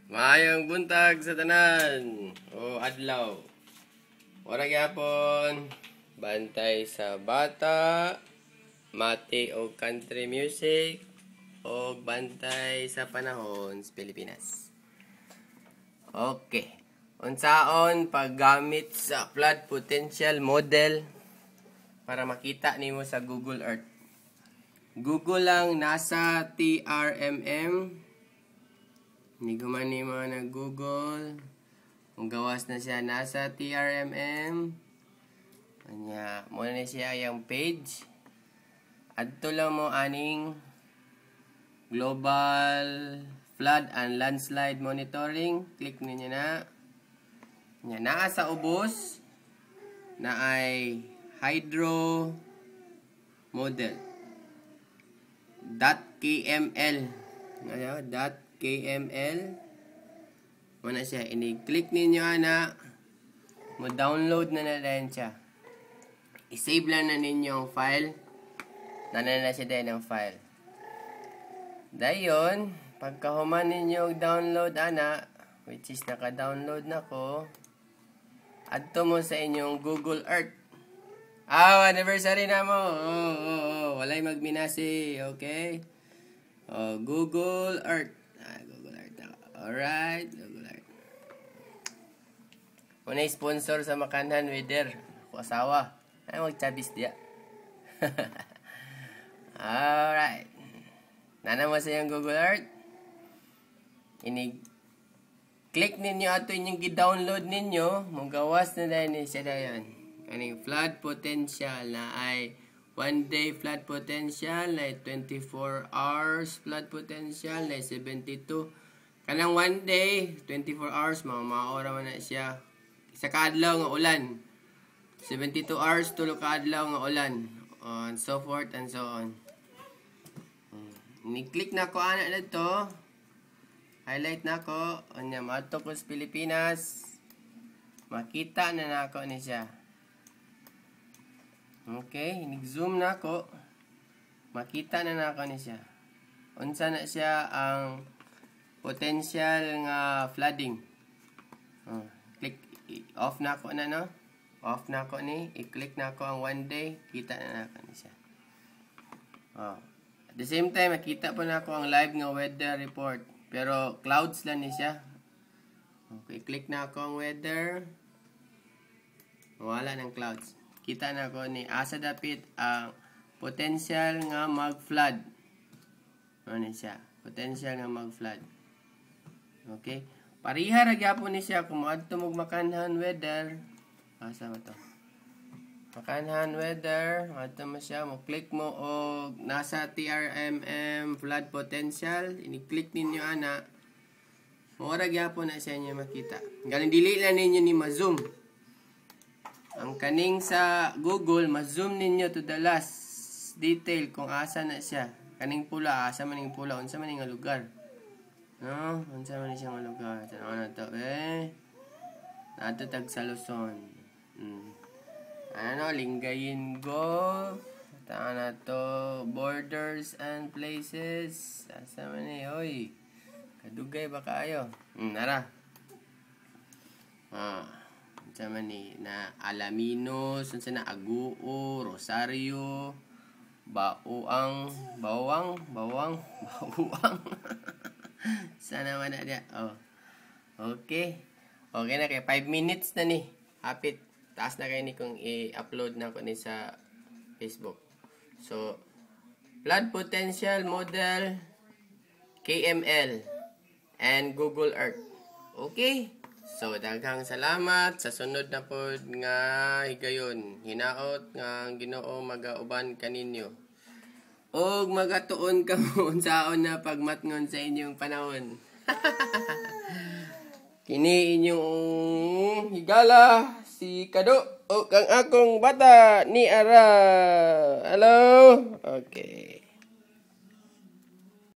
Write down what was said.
Maayong buntag sa tanan o adlaw. Ora gyapon bantay sa bata, mati o country music o bantay sa panahon sa Pilipinas. Okay. Unsaon paggamit sa flood potential model para makita nimo sa Google Earth. Google lang NASA TRMM. Hindi ko man ni mga nag-google. Kung gawas na siya nasa TRMM. Kanya, muna na siya yung page. Adto lang mo aning Global Flood and Landslide Monitoring. Click ninyo na. Kanya, naa sa ubos na ay hydro model. .kml. .kml. Muna siya. Ini-click ninyo ana. Mo-download na rin siya. I-save lang na ninyo ang file. Na siya din ang file. Dayon, pagkahuman ninyo download ana, which is naka-download na ko, adto mo sa inyong Google Earth. Anniversary na mo. Walay magminasi. Okay? Google Earth. Google Earth. Alright. Google Earth. Una sponsor sa makanan weather. Ako asawa. Ay, magchabis diya. Alright. Nana mo sa yung Google Earth. Click ninyo ato inyong gi-download ninyo. Magawas na dahil siya dayon. Kaning flood potential na ay 1 day flood potential na 24 hours flood potential na 72. Kanang 1 day 24 hours mga ora man na siya. Isa ka adlaw nga ulan. 72 hours tulo ka adlaw nga ulan. And so forth and so on. Ni-click na ko ana dito. Highlight na ko. Anya maadto ko sa Pilipinas. Makita na nako ni siya. Okay, nag-zoom na ako. Makita na nako ni siya. Unsa na siya ang potential nga flooding. Click off na ako na no. Off na ako ni. I-click na ako ang 1 day. Kita na nako ni siya. At the same time, makita pa na ako ang live nga weather report. Pero clouds lang ni siya. Okay, click na ako ang weather. Wala ng clouds. Kita na ko ni asa dapit ang potential nga mag-flood. Ano siya? Potential nga mag-flood. Okay? Pariha ra gyapon ni siya kung adto mo makanhan weather. Asa ba to? Makanhan weather, adto mo siya, mo click mo og nasa TRMM flood potential, ini-click ninyo ana. Mora gyapon na sa inyo makita. Galing dili lang ninyo ni ma-zoom. Ang kaning sa Google, ma-zoom ninyo to the last detail kung asa na siya. Kaning pula, asa man ning pula, unsa man ning lugar. No, unsa man siyang lugar. Tanaw na to, Nato tag sa Luzon. Ano, Lingayen go. Tanaw na to, borders and places. Asa man ni, oy. Kadugay ba kaayo? Nara. Sama ni na Alaminos, unsa na Aguo, Rosario, Bawang. Sana man na dia. Okay. Okay na kay 5 minutes na ni. Hapit taas na kay ni kung i-upload na ko ni sa Facebook. So, flood potential model KML and Google Earth. Okay? So, daghang salamat sa sunod na pod nga higayon. Hinaot nga Ginoo magauban kaninyo. Og magatuon ka mo unsaon na pagmatngon sa inyong panahon. Kini inyong higala si Kado o kang akong bata ni Ara. Hello. Okay.